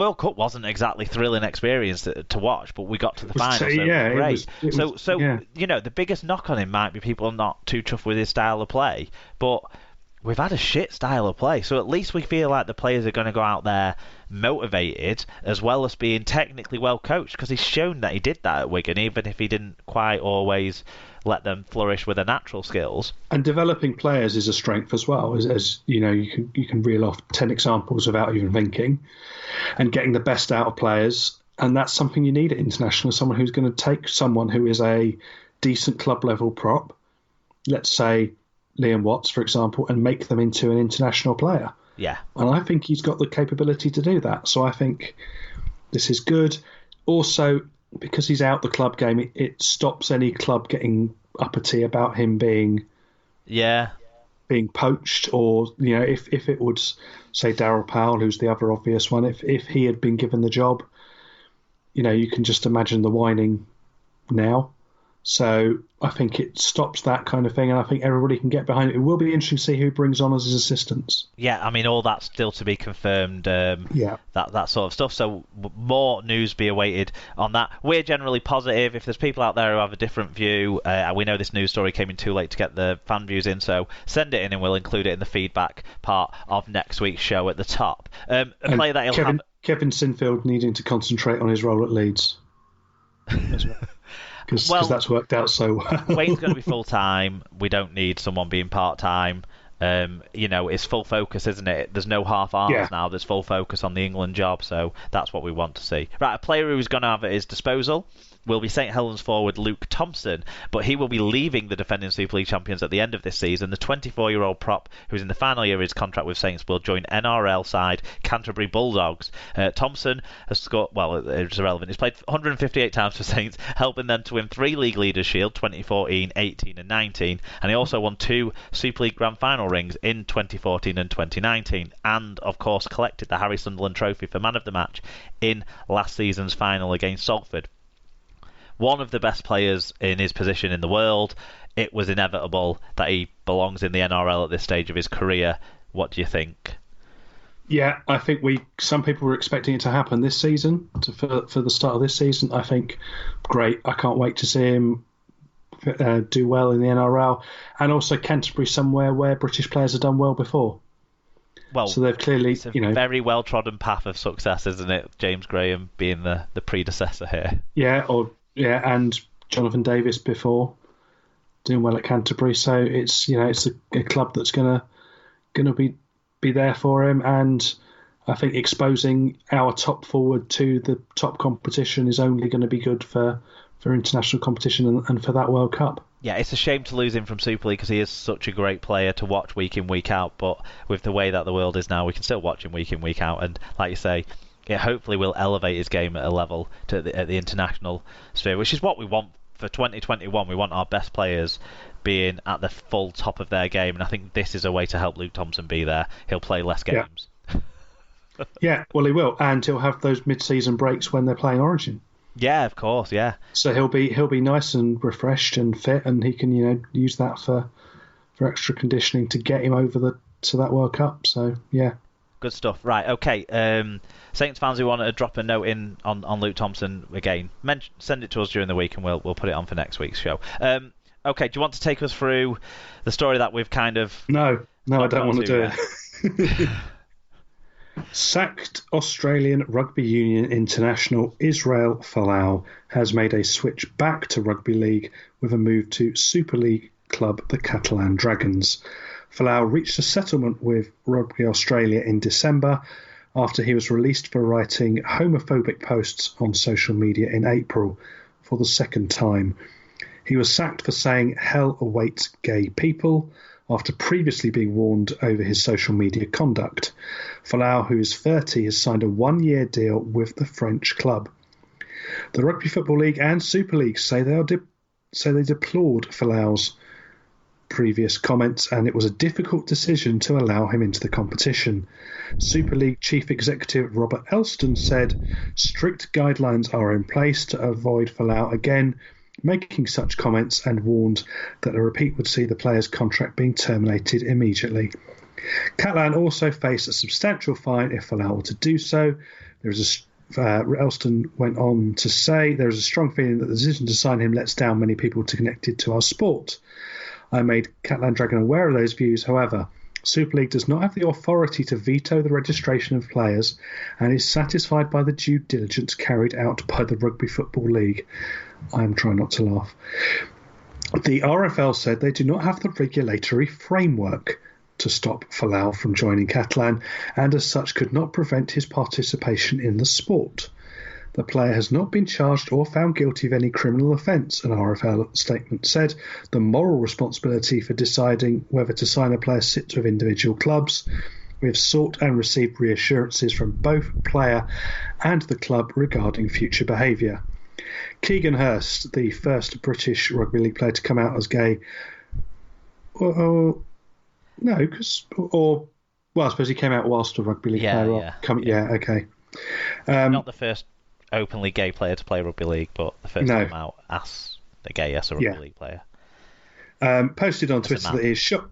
World Cup wasn't exactly thrilling experience to watch, but we got to the final, so yeah, it was great. it was, yeah. You know, the biggest knock on him might be people are not too chuffed with his style of play, but we've had a shit style of play, so at least we feel like the players are going to go out there motivated as well as being technically well coached, because he's shown that he did that at Wigan, even if he didn't quite always let them flourish with their natural skills. And developing players is a strength as well. As you know, you can reel off 10 examples without even thinking, and getting the best out of players. And that's something you need at international. Someone who's going to take someone who is a decent club level prop, let's say Liam Watts, for example, and make them into an international player. Yeah. And I think he's got the capability to do that. So I think this is good. Also, because he's out the club game, it stops any club getting uppity about him being poached, or, you know, if it would, say, Darryl Powell, who's the other obvious one, if he had been given the job, you know, you can just imagine the whining now. So I think it stops that kind of thing, and I think everybody can get behind it. It will be interesting to see who brings on as his assistants. Yeah, I mean, all that's still to be confirmed, that sort of stuff. So more news be awaited on that. We're generally positive. If there's people out there who have a different view, we know this news story came in too late to get the fan views in, so send it in and we'll include it in the feedback part of next week's show at the top. A player that he'll have... Kevin Sinfield needing to concentrate on his role at Leeds. Because that's worked out so well. Wayne's going to be full-time. We don't need someone being part-time. You know, it's full focus, isn't it? There's no half-arms now. There's full focus on the England job, so that's what we want to see. Right, a player who's going to have at his disposal will be St Helens forward Luke Thompson, but he will be leaving the defending Super League champions at the end of this season. The 24-year-old prop, who's in the final year of his contract with Saints, will join NRL side Canterbury Bulldogs. Thompson has scored, well, it's irrelevant, he's played 158 times for Saints, helping them to win 3 League Leaders' Shield, 2014, 18 and 19, and he also won 2 Super League Grand Final rings in 2014 and 2019, and of course collected the Harry Sunderland Trophy for Man of the Match in last season's final against Salford. One of the best players in his position in the world. It was inevitable that he belongs in the NRL at this stage of his career. What do you think? Yeah, I think some people were expecting it to happen this season, for the start of this season. I think, great. I can't wait to see him do well in the NRL, and also Canterbury, somewhere where British players have done well before. Well, so they've clearly, it's a very well trodden path of success, isn't it? James Graham being the predecessor here. Yeah, and Jonathan Davis before, doing well at Canterbury. So it's a club that's gonna be there for him, and I think exposing our top forward to the top competition is only going to be good for international competition and for that World Cup. Yeah, it's a shame to lose him from Super League because he is such a great player to watch week in, week out. But with the way that the world is now, we can still watch him week in, week out. And like you say, it hopefully will elevate his game at a level at the international sphere, which is what we want for 2021. We want our best players being at the full top of their game, and I think this is a way to help Luke Thompson be there. He'll play less games. Yeah, well, he will, and he'll have those mid-season breaks when they're playing Origin. Yeah, of course, yeah. So he'll be nice and refreshed and fit, and he can use that for extra conditioning to get him over to that World Cup. So yeah. Good stuff. Right, okay. Saints fans who want to drop a note in on Luke Thompson again, send it to us during the week and we'll put it on for next week's show. Okay, do you want to take us through the story that we've kind of... No, I don't want to do it. Sacked Australian Rugby Union international Israel Folau has made a switch back to Rugby League with a move to Super League club the Catalan Dragons. Folau reached a settlement with Rugby Australia in December after he was released for writing homophobic posts on social media in April for the second time. He was sacked for saying hell awaits gay people after previously being warned over his social media conduct. Folau, who is 30, has signed a 1-year deal with the French club. The Rugby Football League and Super League say they deplored Folau's previous comments, and it was a difficult decision to allow him into the competition. Super League Chief Executive Robert Elston said strict guidelines are in place to avoid Folau again making such comments, and warned that a repeat would see the player's contract being terminated immediately. Catalan also face a substantial fine if Folau were to do so, Elston went on to say, there is a strong feeling that the decision to sign him lets down many people connected to our sport. I made Catalan Dragon aware of those views. However, Super League does not have the authority to veto the registration of players and is satisfied by the due diligence carried out by the Rugby Football League. I am trying not to laugh. The RFL said they do not have the regulatory framework to stop Folau from joining Catalan and as such could not prevent his participation in the sport. The player has not been charged or found guilty of any criminal offence, an RFL statement said. The moral responsibility for deciding whether to sign a player sits with individual clubs. We have sought and received reassurances from both player and the club regarding future behaviour. Keegan Hurst, the first British Rugby League player to come out as gay, no, because I suppose he came out whilst a Rugby League player. Okay. Not the first openly gay player to play Rugby League, but the first to come out as the gayest Rugby League player. Posted on Twitter that he is shocked.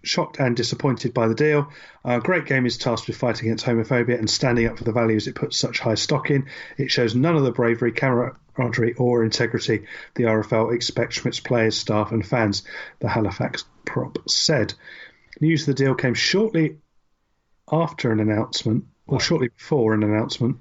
Shocked and disappointed by the deal. Our great game is tasked with fighting against homophobia and standing up for the values it puts such high stock in. It shows none of the bravery, camaraderie or integrity the RFL expects from its players, staff and fans, the Halifax prop said. News of the deal came shortly after an announcement, or shortly before an announcement,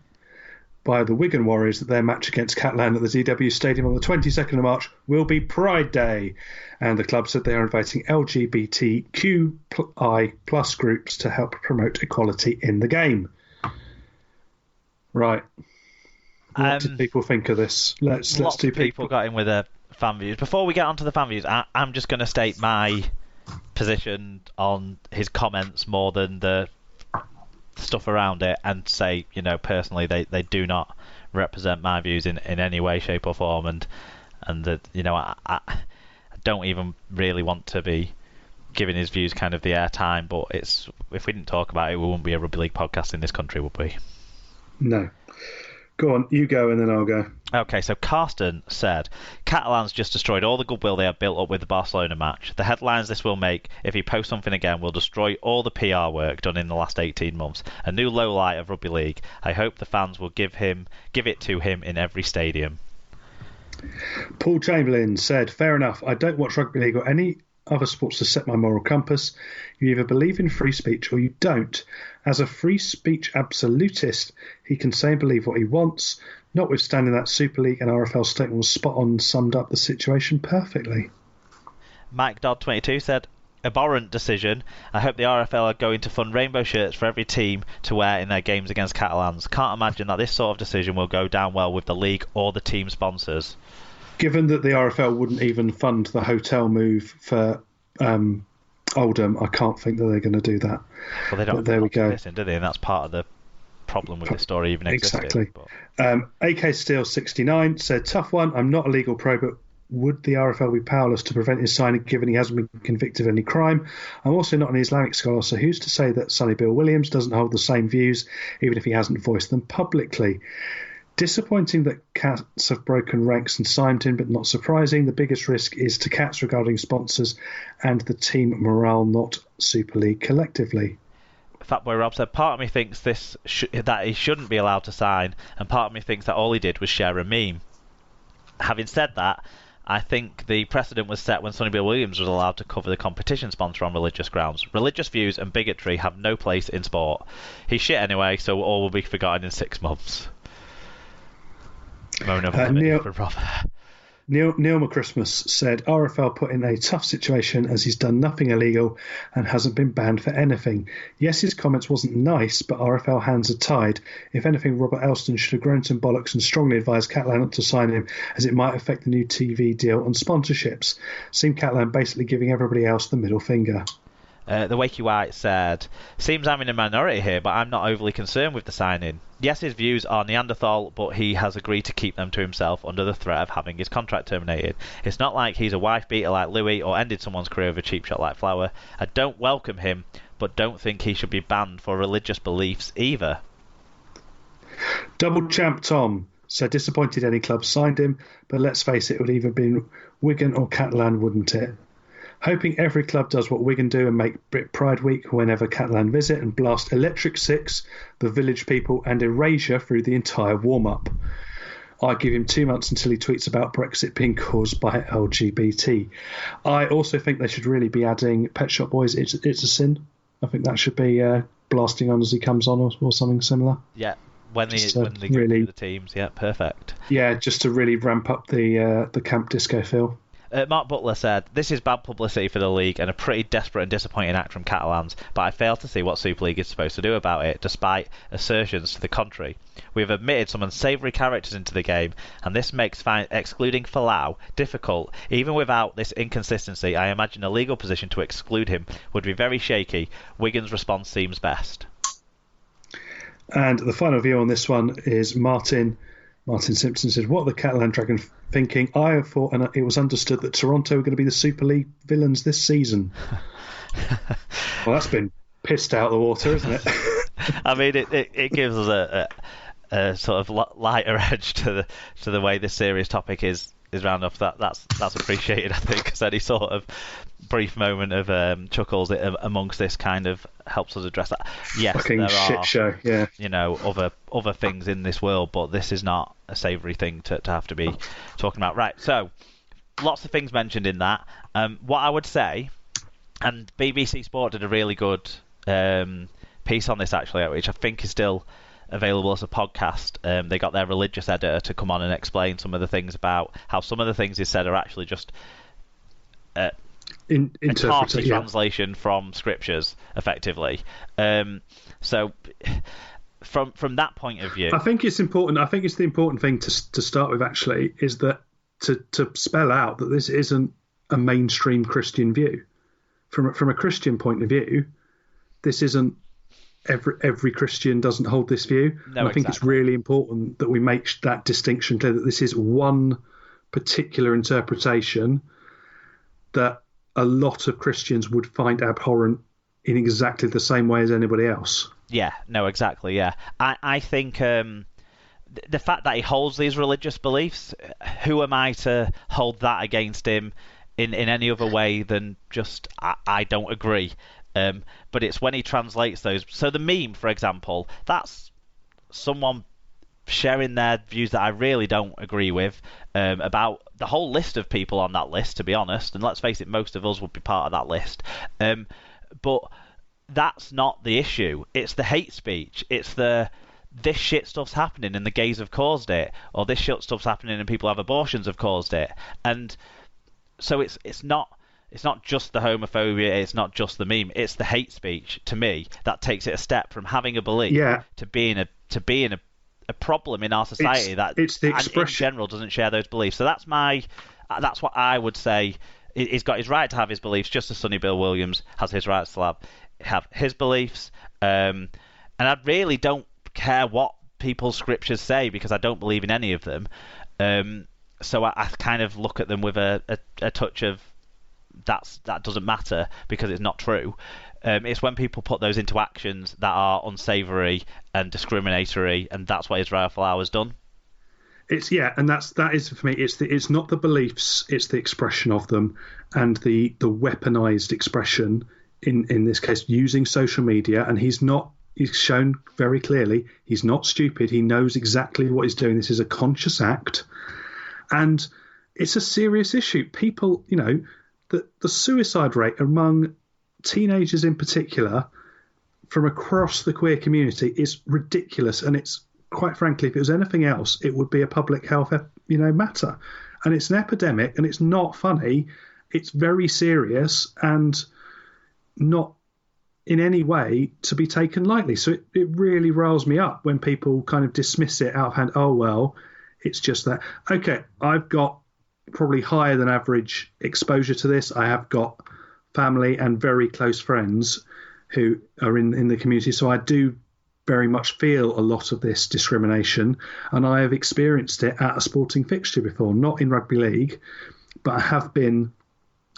by the Wigan Warriors that their match against Catalan at the DW Stadium on the 22nd of March will be Pride Day. And the club said they are inviting LGBTQI plus groups to help promote equality in the game. Right. What did people think of this? Let's do people got in with their fan views. Before we get on to the fan views, I'm just going to state my position on his comments more than the stuff around it and say, personally they do not represent my views in any way, shape or form, and that I don't even really want to be giving his views kind of the airtime, but if we didn't talk about it, we wouldn't be a Rugby League podcast in this country, would we? No. Go on, you go and then I'll go. Okay, so Carsten said, Catalan's just destroyed all the goodwill they have built up with the Barcelona match. The headlines this will make, if he posts something again, will destroy all the PR work done in the last 18 months. A new low light of Rugby League. I hope the fans will give it to him in every stadium. Paul Chamberlain said, fair enough, I don't watch Rugby League or any other sports to set my moral compass. You either believe in free speech or you don't. As a free speech absolutist, he can say and believe what he wants. Notwithstanding that, Super League and RFL statement was spot on and summed up the situation perfectly. Mike Dodd 22 said, abhorrent decision. I hope the RFL are going to fund rainbow shirts for every team to wear in their games against Catalans. Can't imagine that this sort of decision will go down well with the league or the team sponsors. Given that the RFL wouldn't even fund the hotel move for Oldham, I can't think that they're going to do that. Well, they don't. But there we go. Listen, do they? And that's part of the problem with this story even existing. Exactly. AK Steel 69 said, tough one. I'm not a legal pro, but would the RFL be powerless to prevent his signing given he hasn't been convicted of any crime? I'm also not an Islamic scholar, so who's to say that Sonny Bill Williams doesn't hold the same views, even if he hasn't voiced them publicly? Disappointing that Cats have broken ranks and signed him, but not surprising. The biggest risk is to Cats regarding sponsors and the team morale, not Super League collectively. Fatboy Rob said, part of me thinks that he shouldn't be allowed to sign, and part of me thinks that all he did was share a meme. Having said that, I think the precedent was set when Sonny Bill Williams was allowed to cover the competition sponsor on religious grounds. Religious views and bigotry have no place in sport. He's shit anyway, so all will be forgotten in 6 months. Neil McChristmas said, RFL put in a tough situation as he's done nothing illegal and hasn't been banned for anything. Yes, his comments wasn't nice, but RFL hands are tied. If anything, Robert Elston should have grown some bollocks and strongly advised Catalan not to sign him, as it might affect the new TV deal on sponsorships. Seemed Catalan basically giving everybody else the middle finger. The Wakey White said, seems I'm in a minority here, but I'm not overly concerned with the signing. Yes, his views are Neanderthal, but he has agreed to keep them to himself under the threat of having his contract terminated. It's not like he's a wife-beater like Louis or ended someone's career with a cheap shot like Flower. I don't welcome him, but don't think he should be banned for religious beliefs either. Double Champ Tom said, disappointed any club signed him, but let's face it, it would either been Wigan or Catalan, wouldn't it? Hoping every club does what Wigan do and make Brit Pride Week whenever Catalan visit and blast Electric Six, the Village People and Erasure through the entire warm-up. I give him 2 months until he tweets about Brexit being caused by LGBT. I also think they should really be adding Pet Shop Boys, It's a Sin. I think that should be blasting on as he comes on or something similar. Yeah, when they go through the teams. Yeah, perfect. Yeah, just to really ramp up the Camp Disco feel. Mark Butler said, "This is bad publicity for the league and a pretty desperate and disappointing act from Catalans, but I fail to see what Super League is supposed to do about it, despite assertions to the contrary. We have admitted some unsavoury characters into the game, and this makes excluding Flabby difficult. Even without this inconsistency, I imagine a legal position to exclude him would be very shaky. Wigan's response seems best." And the final view on this one is Martin Simpson said, "What are the Catalan Dragons thinking? I have thought, and it was understood, that Toronto were going to be the Super League villains this season." Well, that's been pissed out of the water, isn't it? I mean, it gives us a sort of lighter edge to the way this serious topic is round off. That's appreciated, I think, because any sort of brief moment of chuckles amongst this kind of helps us address that. Yes, fucking there shit are, show, yeah. Other things in this world, but this is not a savoury thing to have to be talking about. Right, so lots of things mentioned in that. What I would say, and BBC Sport did a really good piece on this actually, which I think is still available as a podcast. They got their religious editor to come on and explain some of the things about how some of the things he said are actually just a party translation from scriptures, effectively. So from that point of view, I think it's important. I think it's the important thing to start with. Actually, is that to spell out that this isn't a mainstream Christian view. From a Christian point of view, this isn't. Every Christian doesn't hold this view. No, and I think it's really important that we make that distinction clear, that this is one particular interpretation that a lot of Christians would find abhorrent in exactly the same way as anybody else. Yeah, no, exactly, yeah. I think the fact that he holds these religious beliefs, who am I to hold that against him in any other way than just I don't agree. But it's when he translates those. So the meme, for example, that's someone sharing their views that I really don't agree with about the whole list of people on that list, to be honest. And let's face it, most of us would be part of that list. But that's not the issue. It's the hate speech. It's this shit stuff's happening and the gays have caused it, or this shit stuff's happening and people have abortions have caused it. And so it's not just the homophobia, it's not just the meme, it's the hate speech, to me, that takes it a step from having a belief to being a problem in our society it's the expression. In general doesn't share those beliefs. So that's what I would say. He's got his right to have his beliefs, just as Sonny Bill Williams has his rights to have his beliefs. And I really don't care what people's scriptures say, because I don't believe in any of them. So I kind of look at them with a touch of that doesn't matter, because it's not true. It's when people put those into actions that are unsavoury and discriminatory, and that's what Israel Folau has done. And that is for me. It's not the beliefs; it's the expression of them, and the weaponized expression. In this case, using social media, and he's shown very clearly he's not stupid. He knows exactly what he's doing. This is a conscious act, and it's a serious issue. People, the suicide rate among teenagers in particular from across the queer community is ridiculous, and it's, quite frankly, if it was anything else, it would be a public health matter. And it's an epidemic, and it's not funny. It's very serious and not in any way to be taken lightly. So it really riles me up when people kind of dismiss it out of hand. Oh, well, it's just that. Okay, I've got probably higher than average exposure to this. I have got family and very close friends who are in the community, so I do very much feel a lot of this discrimination, and I have experienced it at a sporting fixture before, not in rugby league, but I have been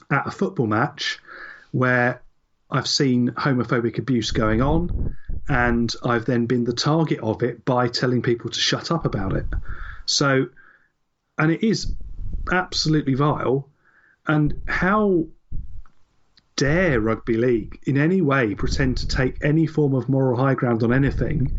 at a football match where I've seen homophobic abuse going on, and I've then been the target of it by telling people to shut up about it. So, and it is absolutely vile. And how dare Rugby League in any way pretend to take any form of moral high ground on anything,